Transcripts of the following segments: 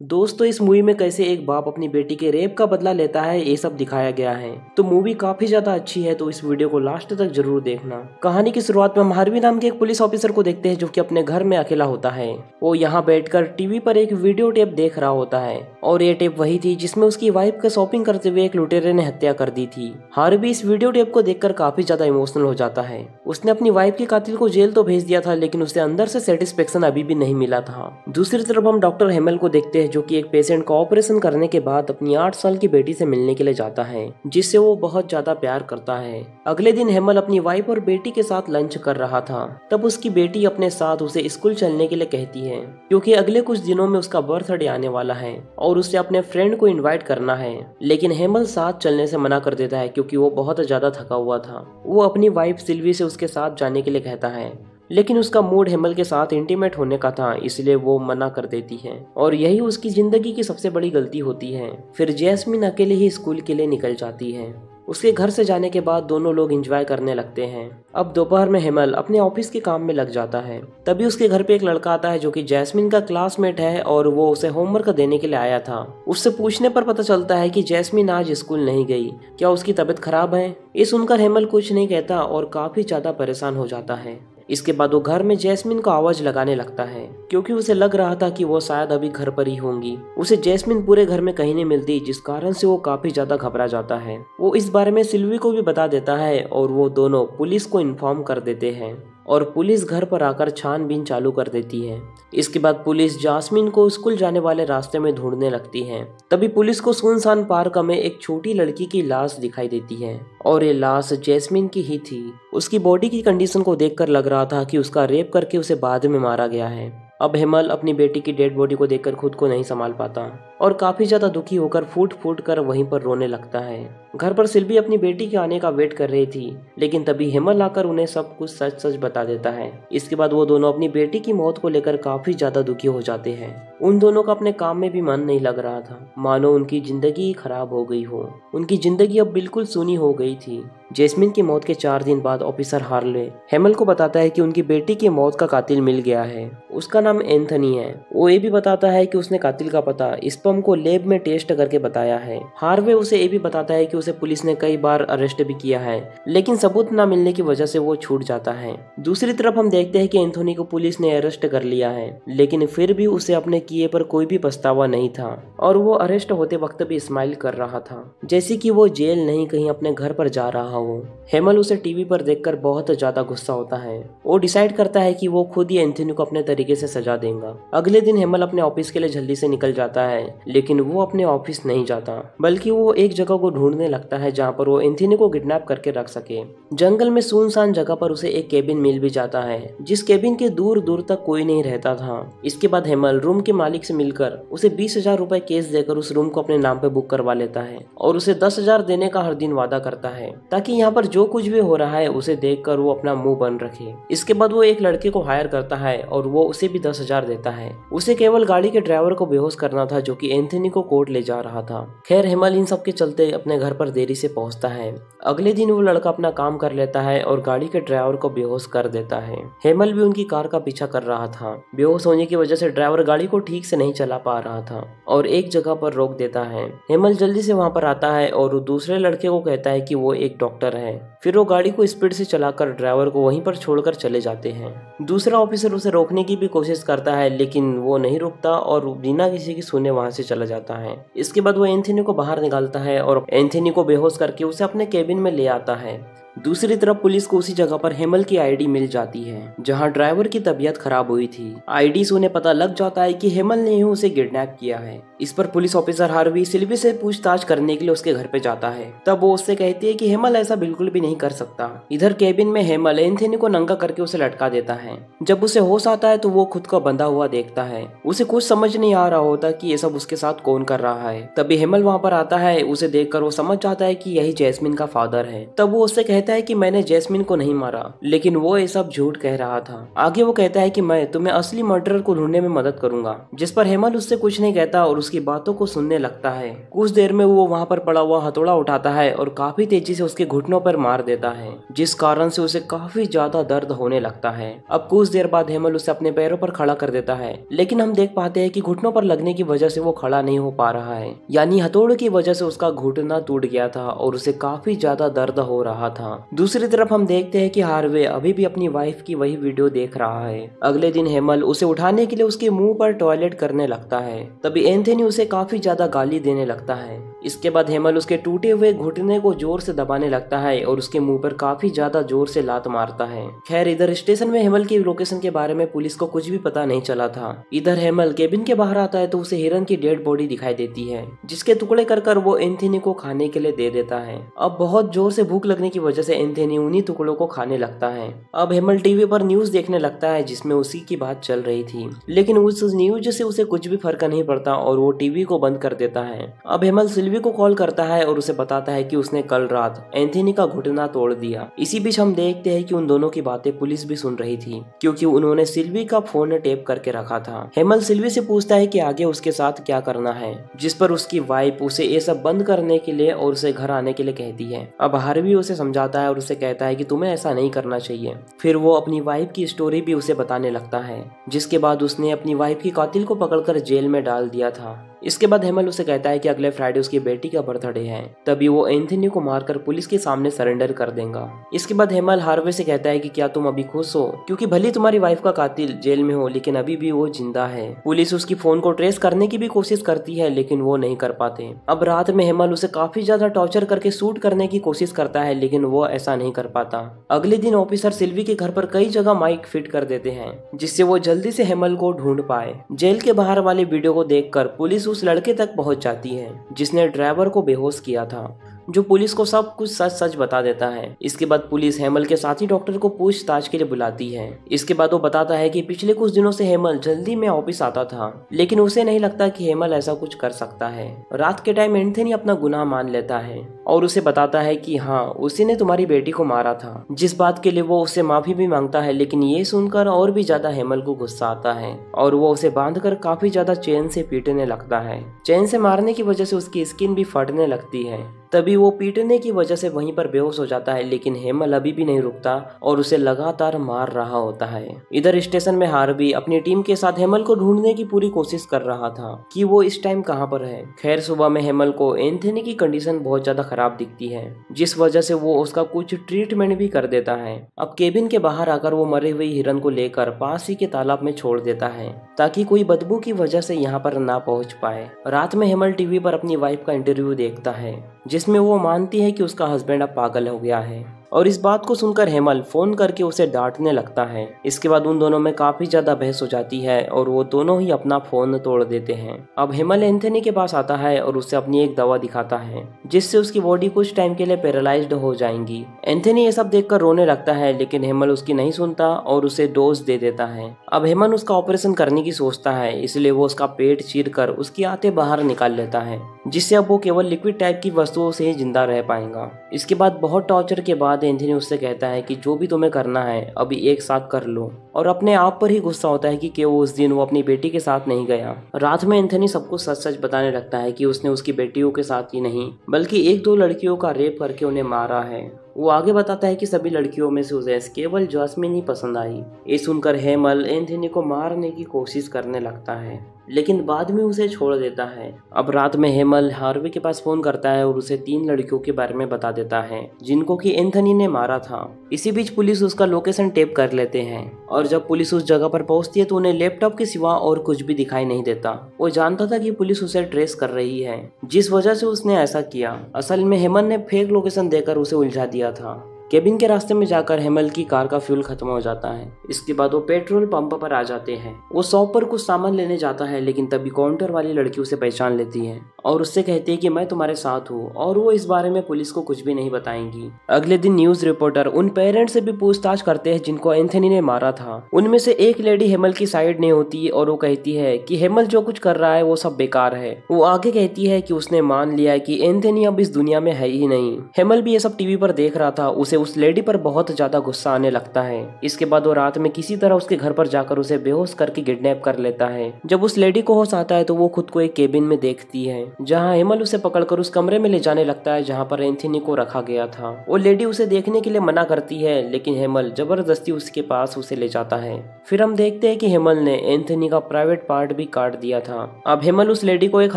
दोस्तों इस मूवी में कैसे एक बाप अपनी बेटी के रेप का बदला लेता है ये सब दिखाया गया है। तो मूवी काफी ज्यादा अच्छी है, तो इस वीडियो को लास्ट तक जरूर देखना। कहानी की शुरुआत में हम हार्वी नाम के एक पुलिस ऑफिसर को देखते हैं जो कि अपने घर में अकेला होता है। वो यहाँ बैठकर टीवी पर एक वीडियो टेप देख रहा होता है और ये टेप वही थी जिसमें उसकी वाइफ का शॉपिंग करते हुए एक लुटेरे ने हत्या कर दी थी। हार्वी इस वीडियो टेप को देखकर काफी ज्यादा इमोशनल हो जाता है। उसने अपनी वाइफ के कातिल को जेल तो भेज दिया था, लेकिन उसे अंदर से सेटिस्फेक्शन अभी भी नहीं मिला था। दूसरी तरफ हम डॉक्टर हेमल को देखते हैं जो कि एक पेशेंट का ऑपरेशन करने के बाद अपनी 8 साल की बेटी से मिलने के लिए जाता है, जिससे वो बहुत ज्यादा प्यार करता है। अगले दिन हेमल अपनी वाइफ और बेटी के साथ लंच कर रहा था, तब उसकी बेटी अपने साथ उसे स्कूल चलने के लिए कहती है क्योंकि अगले कुछ दिनों में उसका बर्थडे आने वाला है और उसे अपने फ्रेंड को इनवाइट करना है। लेकिन हेमल साथ चलने से मना कर देता है क्योंकि वो बहुत ज्यादा थका हुआ था। वो अपनी वाइफ सिल्वी से उसके साथ जाने के लिए कहता है, लेकिन उसका मूड हेमल के साथ इंटीमेट होने का था, इसलिए वो मना कर देती है और यही उसकी जिंदगी की सबसे बड़ी गलती होती है। फिर जैस्मिन अकेले ही स्कूल के लिए निकल जाती है। उसके घर से जाने के बाद दोनों लोग एंजॉय करने लगते हैं। अब दोपहर में हेमल अपने ऑफिस के काम में लग जाता है। तभी उसके घर पे एक लड़का आता है जो कि जैस्मिन का क्लासमेट है और वो उसे होमवर्क देने के लिए आया था। उससे पूछने पर पता चलता है कि जैस्मिन आज स्कूल नहीं गई, क्या उसकी तबीयत खराब है। ये सुनकर हेमल कुछ नहीं कहता और काफी ज्यादा परेशान हो जाता है। इसके बाद वो घर में जैस्मिन को आवाज लगाने लगता है क्योंकि उसे लग रहा था कि वो शायद अभी घर पर ही होंगी। उसे जैस्मिन पूरे घर में कहीं नहीं मिलती, जिस कारण से वो काफी ज्यादा घबरा जाता है। वो इस बारे में सिल्वी को भी बता देता है और वो दोनों पुलिस को इन्फॉर्म कर देते हैं और पुलिस घर पर आकर छानबीन चालू कर देती है। इसके बाद पुलिस जैस्मिन को स्कूल जाने वाले रास्ते में ढूंढने लगती है। तभी पुलिस को सुनसान पार्क में एक छोटी लड़की की लाश दिखाई देती है और ये लाश जैस्मिन की ही थी। उसकी बॉडी की कंडीशन को देखकर लग रहा था कि उसका रेप करके उसे बाद में मारा गया है। अब हेमल अपनी बेटी की डेड बॉडी को देखकर खुद को नहीं संभाल पाता और काफी ज्यादा दुखी होकर फूट फूट कर वहीं पर रोने लगता है। घर पर सिल्वी अपनी बेटी के आने का वेट कर रही थी, लेकिन तभी हेमल आकर उन्हें सब कुछ सच सच बता देता है। इसके बाद वो दोनों अपनी बेटी की मौत को लेकर काफी ज्यादा दुखी हो जाते हैं। उन दोनों का अपने काम में भी मन नहीं लग रहा था, मानो उनकी जिंदगी खराब हो गई हो। उनकी जिंदगी अब बिल्कुल सूनी हो गई थी। जैस्मिन की मौत के 4 दिन बाद ऑफिसर हार्ले हेमल को बताता है कि उनकी बेटी की मौत का कातिल मिल गया है। उसका नाम एंथनी है। वो ये भी बताता है कि उसने कातिल का पता स्पर्म को लैब में टेस्ट करके बताया है। हार्वे उसे ये भी बताता है कि उसे पुलिस ने कई बार अरेस्ट भी किया है, लेकिन सबूत न मिलने की वजह से वो छूट जाता है। दूसरी तरफ हम देखते हैं कि एंथनी को पुलिस ने अरेस्ट कर लिया है, लेकिन फिर भी उसे अपने किए पर कोई भी पछतावा नहीं था और वो अरेस्ट होते वक्त भी स्माइल कर रहा था, जैसे कि वो जेल नहीं कहीं अपने घर पर जा रहा हो। हेमल उसे टीवी पर देखकर बहुत ज्यादा गुस्सा होता है। वो डिसाइड करता है कि वो खुद ही एंथनी को अपने तरीके से सजा देगा। अगले दिन हेमल अपने ऑफिस के लिए जल्दी से निकल जाता है, लेकिन वो अपने ऑफिस नहीं जाता, बल्कि वो एक जगह को ढूंढने लगता है जहाँ पर वो एंथनी को किडनैप करके रख सके। जंगल में सुनसान जगह पर उसे एक केबिन मिल भी जाता है, जिस केबिन के दूर दूर तक कोई नहीं रहता था। इसके बाद हेमल रूम के मालिक से मिलकर उसे 20,000 रुपए कैश देकर उस रूम को अपने नाम पे बुक करवा लेता है और उसे 10,000 देने का हर दिन वादा करता है, ताकि यहाँ पर जो कुछ भी हो रहा है उसे देखकर वो अपना मुंह बंद रखे। इसके बाद वो एक लड़के को हायर करता है और वो उसे भी 10,000 देता है। उसे केवल गाड़ी के ड्राइवर को बेहोश करना था जो कि एंथनी को कोर्ट ले जा रहा था। खैर हेमल इन सब के चलते अपने घर पर देरी से पहुंचता है। अगले दिन वो लड़का अपना काम कर लेता है और गाड़ी के ड्राइवर को बेहोश कर देता है। हेमल भी उनकी कार का पीछा कर रहा था। बेहोश होने की वजह से ड्राइवर गाड़ी को ठीक से नहीं चला पा रहा था और एक जगह पर रोक देता है। हेमल जल्दी से वहाँ पर आता है और दूसरे लड़के को कहता है कि वो एक डॉक्टर है। फिर वो गाड़ी को स्पीड से चलाकर ड्राइवर को वहीं पर छोड़कर चले जाते हैं। दूसरा ऑफिसर उसे रोकने की भी कोशिश करता है, लेकिन वो नहीं रुकता और बिना किसी की सुने वहां से चला जाता है। इसके बाद वो एंथनी को बाहर निकालता है और एंथनी को बेहोश करके उसे अपने केबिन में ले आता है। दूसरी तरफ पुलिस को उसी जगह पर हेमल की आईडी मिल जाती है जहां ड्राइवर की तबीयत खराब हुई थी। आईडी से उन्हें पता लग जाता है कि हेमल ने ही उसे किडनैप किया है। इस पर पुलिस ऑफिसर हार्वी सिल्वी से पूछताछ करने के लिए उसके घर पे जाता है। तब वो उससे कहती है कि हेमल ऐसा बिल्कुल भी नहीं कर सकता। इधर केबिन में हेमल एंथनी को नंगा करके उसे लटका देता है। जब उसे होश आता है तो वो खुद को बंधा हुआ देखता है। उसे कुछ समझ नहीं आ रहा होता कि ये सब उसके साथ कौन कर रहा है। तभी हेमल वहाँ पर आता है। उसे देखकर वो समझ जाता है कि यही जैस्मिन का फादर है। तब वो उससे कहता है कि मैंने जैस्मिन को नहीं मारा, लेकिन वो ये सब झूठ कह रहा था। आगे वो कहता है कि मैं तुम्हें असली मर्डरर को ढूंढने में मदद करूंगा, जिस पर हेमल उससे कुछ नहीं कहता और उसकी बातों को सुनने लगता है। कुछ देर में वो वहाँ पर पड़ा हुआ हथौड़ा उठाता है और काफी तेजी से उसके घुटनों पर मार देता है, जिस कारण से उसे काफी ज्यादा दर्द होने लगता है। अब कुछ देर बाद हेमल उसे अपने पैरों पर खड़ा कर देता है, लेकिन हम देख पाते हैं कि घुटनों पर लगने की वजह से वो खड़ा नहीं हो पा रहा है, यानी हथौड़े की वजह से उसका घुटना टूट गया था और उसे काफी ज्यादा दर्द हो रहा था। दूसरी तरफ हम देखते हैं कि हार्वे अभी भी अपनी वाइफ की वही वीडियो देख रहा है। अगले दिन हेमल उसे उठाने के लिए उसके मुंह पर टॉयलेट करने लगता है, तभी एंथनी उसे काफी ज्यादा गाली देने लगता है। इसके बाद हेमल उसके टूटे हुए घुटने को जोर से दबाने लगता है और उसके मुंह पर काफी ज्यादा जोर से लात मारता है। खैर इधर स्टेशन में हेमल की लोकेशन के बारे में पुलिस को कुछ भी पता नहीं चला था। इधर हेमल केबिन के बाहर आता है तो उसे हिरन की डेड बॉडी दिखाई देती है, जिसके टुकड़े कर वो एंथनी को खाने के लिए दे देता है। अब बहुत जोर से भूख लगने की वजह से एंथनी उन्हीं टुकड़ों को खाने लगता है। अब हेमल टीवी पर न्यूज देखने लगता है जिसमें उसी की बात चल रही थी, लेकिन उस न्यूज से उसे कुछ भी फर्क नहीं पड़ता और वो टीवी को बंद कर देता है। अब हेमल सिल्वी को कॉल करता है और उसे बताता है कि उसने कल रात एंथनी का घुटना तोड़ दिया। इसी बीच हम देखते हैं कि उन दोनों की बातें पुलिस भी सुन रही थी, क्योंकि उन्होंने सिल्वी का फोन टेप करके रखा था। हेमल सिल्वी से पूछता है कि आगे उसके साथ क्या करना है, जिस पर उसकी वाइफ उसे ये सब बंद करने के लिए और उसे घर आने के लिए कहती है। अब हार्वी उसे समझाता है और उसे कहता है कि तुम्हें ऐसा नहीं करना चाहिए। फिर वो अपनी वाइफ की स्टोरी भी उसे बताने लगता है, जिसके बाद उसने अपनी वाइफ की कातिल को पकड़कर जेल में डाल दिया था। इसके बाद हेमल उसे कहता है कि अगले फ्राइडे उसकी बेटी का बर्थडे है, तभी वो एंथनी को मारकर पुलिस के सामने सरेंडर कर देगा। इसके बाद हेमल हार्वे से कहता है कि क्या तुम अभी खुश हो, क्योंकि भले तुम्हारी वाइफ का कातिल जेल में हो लेकिन अभी भी वो जिंदा है। पुलिस उसकी फोन को ट्रेस करने की भी कोशिश करती है लेकिन वो नहीं कर पाते। अब रात में हेमल उसे काफी ज्यादा टॉर्चर करके शूट करने की कोशिश करता है, लेकिन वो ऐसा नहीं कर पाता। अगले दिन ऑफिसर सिल्वी के घर पर कई जगह माइक फिट कर देते हैं, जिससे वो जल्दी से हेमल को ढूंढ पाए। जेल के बाहर वाले वीडियो को देखकर पुलिस उस लड़के तक पहुंच जाती है जिसने ड्राइवर को बेहोश किया था, जो पुलिस को सब कुछ सच सच बता देता है। इसके बाद पुलिस हेमल के साथी डॉक्टर को पूछताछ के लिए बुलाती है। इसके बाद वो बताता है कि पिछले कुछ दिनों से हेमल जल्दी में ऑफिस आता था, लेकिन उसे नहीं लगता कि हेमल ऐसा कुछ कर सकता है। रात के टाइम एंथनी अपना गुनाह मान लेता है और उसे बताता है कि हाँ, उसी ने तुम्हारी बेटी को मारा था, जिस बात के लिए वो उससे माफी भी मांगता है। लेकिन ये सुनकर और भी ज्यादा हेमल को गुस्सा आता है और वो उसे बांधकर काफी ज्यादा चेन से पीटने लगता है। चेन से मारने की वजह से उसकी स्किन भी फटने लगती है, तभी वो पीटने की वजह से वहीं पर बेहोश हो जाता है। लेकिन हेमल अभी भी नहीं रुकता और उसे लगातार मार रहा होता है। इधर स्टेशन में हार्वी अपनी टीम के साथ हेमल को ढूंढने की पूरी कोशिश कर रहा था कि वो इस टाइम कहां पर है। खैर सुबह में हेमल को एंथनी की कंडीशन बहुत ज्यादा खराब दिखती है, जिस वजह से वो उसका कुछ ट्रीटमेंट भी कर देता है। अब केबिन के बाहर आकर वो मरे हुए हिरन को लेकर पास ही के तालाब में छोड़ देता है, ताकि कोई बदबू की वजह से यहाँ पर ना पहुँच पाए। रात में हेमल टीवी पर अपनी वाइफ का इंटरव्यू देखता है, जिसमें वो मानती है कि उसका हस्बैंड अब पागल हो गया है, और इस बात को सुनकर हेमल फोन करके उसे डांटने लगता है। इसके बाद उन दोनों में काफी ज्यादा बहस हो जाती है और वो दोनों ही अपना फोन तोड़ देते हैं। अब हेमल एंथनी के पास आता है और उसे अपनी एक दवा दिखाता है, जिससे उसकी बॉडी कुछ टाइम के लिए पैरालाइज्ड हो जाएंगी। एंथनी ये सब देखकर रोने लगता है, लेकिन हेमल उसकी नहीं सुनता और उसे डोज दे देता है। अब हेमल उसका ऑपरेशन करने की सोचता है, इसलिए वो उसका पेट चीर कर उसकी आंतें बाहर निकाल लेता है, जिससे अब वो केवल लिक्विड टाइप की वस्तुओं से ही जिंदा रह पाएगा। इसके बाद बहुत टॉर्चर के बाद एंथनी उससे कहता है कि जो भी तुम्हें करना है अभी एक साथ कर लो, और अपने आप पर ही गुस्सा होता है कि क्यों उस दिन वो अपनी बेटी के साथ नहीं गया। रात में एंथनी सबको सच सच बताने लगता है कि उसने उसकी बेटियों के साथ ही नहीं बल्कि एक दो लड़कियों का रेप करके उन्हें मारा है। वो आगे बताता है कि सभी लड़कियों में से उसे केवल जैस्मिन ही पसंद आई। ये सुनकर हेमल एंथनी को मारने की कोशिश करने लगता है, लेकिन बाद में उसे छोड़ देता है। अब रात में हेमल हार्वे के पास फोन करता है और उसे 3 लड़कियों के बारे में बता देता है जिनको कि एंथनी ने मारा था। इसी बीच पुलिस उसका लोकेशन टेप कर लेते हैं, और जब पुलिस उस जगह पर पहुंचती है तो उन्हें लैपटॉप के सिवा और कुछ भी दिखाई नहीं देता। वो जानता था कि पुलिस उसे ट्रेस कर रही है, जिस वजह से उसने ऐसा किया। असल में हेमल ने फेक लोकेशन देकर उसे उलझा दिया था। केबिन के रास्ते में जाकर हेमल की कार का फ्यूल खत्म हो जाता है। इसके बाद वो पेट्रोल पंप पर आ जाते हैं। वो शॉप पर कुछ सामान लेने जाता है, लेकिन तभी काउंटर वाली लड़की उसे पहचान लेती है और उससे कहती है कि मैं तुम्हारे साथ हूँ, और वो इस बारे में पुलिस को कुछ भी नहीं बताएंगी। अगले दिन न्यूज रिपोर्टर उन पेरेंट्स से भी पूछताछ करते हैं जिनको एंथनी ने मारा था। उनमें से एक लेडी हेमल की साइड नहीं होती और वो कहती है कि हेमल जो कुछ कर रहा है वो सब बेकार है। वो आगे कहती है कि उसने मान लिया कि एंथनी अब इस दुनिया में है ही नहीं। हेमल भी ये सब टीवी पर देख रहा था, उसे उसे उस लेडी पर बहुत ज्यादा गुस्सा आने लगता है। इसके बाद वो रात में किसी तरह उसके घर पर जाकर उसे बेहोश करके किडनैप कर लेता है। जब उस लेडी को होश आता है तो वो खुद को एक केबिन में देखती है, जहाँ हेमल उसे पकड़कर उस कमरे में ले जाने लगता है जहाँ पर एंथनी को रखा गया था। वो लेडी उसे देखने के लिए मना करती है, लेकिन हेमल जबरदस्ती उसके पास उसे ले जाता है। फिर हम देखते हैं कि हेमल ने एंथनी का प्राइवेट पार्ट भी काट दिया था। अब हेमल उस लेडी को एक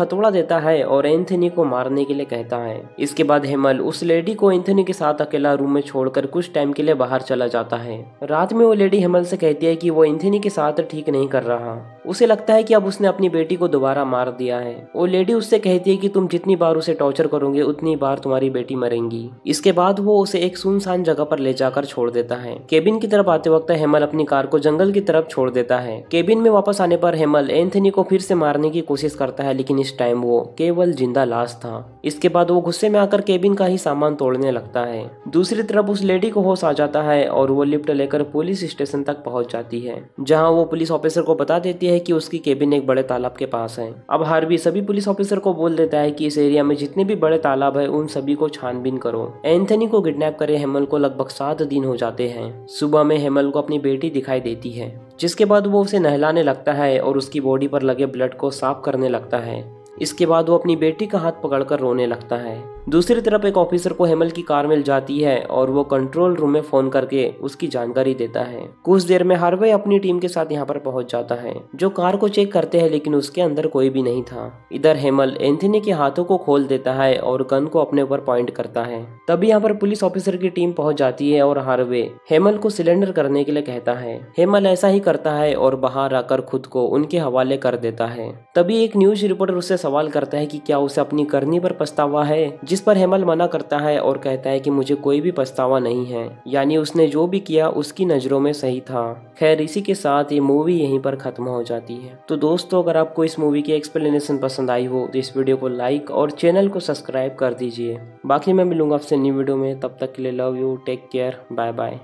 हथौड़ा देता है और एंथनी को मारने के लिए कहता है। इसके बाद हेमल उस लेडी को एंथनी के साथ अकेला रूम में छोड़कर कुछ टाइम के लिए बाहर चला जाता है। रात में वो लेडी हेमल से कहती है कि वो एंथनी के साथ ठीक नहीं कर रहा। उसे लगता है कि अब उसने अपनी बेटी को दोबारा मार दिया है। वो लेडी उससे कहती है कि तुम जितनी बार उसे टॉर्चर करोगे उतनी बार तुम्हारी बेटी मरेंगी। इसके बाद वो उसे एक सुनसान जगह पर ले जाकर छोड़ देता है। केबिन की तरफ आते वक्त हेमल अपनी कार को जंगल की तरफ छोड़ देता है। केबिन में वापस आने पर हेमल एंथनी को फिर से मारने की कोशिश करता है, लेकिन इस टाइम वो केवल जिंदा लाश था। इसके बाद वो गुस्से में आकर केबिन का ही सामान तोड़ने लगता है। दूसरी तरफ उस लेडी को होश आ जाता है और वो लिफ्ट लेकर पुलिस स्टेशन तक पहुंच जाती है, जहां वो पुलिस ऑफिसर को बता देती है कि उसकी केबिन एक बड़े तालाब के पास है। अब हार्वी सभी पुलिस ऑफिसर को बोल देता है कि इस एरिया में जितने भी बड़े तालाब है उन सभी को छानबीन करो। एंथनी को किडनैप करे हेमल को लगभग 7 दिन हो जाते हैं। सुबह में हेमल को अपनी बेटी दिखाई देती है, जिसके बाद वो उसे नहलाने लगता है और उसकी बॉडी पर लगे ब्लड को साफ करने लगता है। इसके बाद वो अपनी बेटी का हाथ पकड़कर रोने लगता है। दूसरी तरफ एक ऑफिसर को हेमल की कार मिल जाती है और वो कंट्रोल रूम में फोन करके उसकी जानकारी देता है। कुछ देर में हार्वे अपनी टीम के साथ यहाँ पर पहुंच जाता है, जो कार को चेक करते हैं, लेकिन उसके अंदर कोई भी नहीं था। इधर हेमल एंथनी के हाथों को खोल देता है और गन को अपने ऊपर पॉइंट करता है। तभी यहाँ पर पुलिस ऑफिसर की टीम पहुंच जाती है और हार्वे हेमल को सिलेंडर करने के लिए कहता है। हेमल ऐसा ही करता है और बाहर आकर खुद को उनके हवाले कर देता है। तभी एक न्यूज रिपोर्टर उससे सवाल करता है कि क्या उसे अपनी करनी पर पछतावा है, जिस पर हेमल मना करता है और कहता है कि मुझे कोई भी पछतावा नहीं है, यानी उसने जो भी किया उसकी नजरों में सही था। खैर, इसी के साथ ये मूवी यहीं पर खत्म हो जाती है। तो दोस्तों, अगर आपको इस मूवी की एक्सप्लेनेशन पसंद आई हो तो इस वीडियो को लाइक और चैनल को सब्सक्राइब कर दीजिए। बाकी मैं मिलूंगा आपसे न्यू वीडियो में, तब तक के लिए love you, take care, bye bye.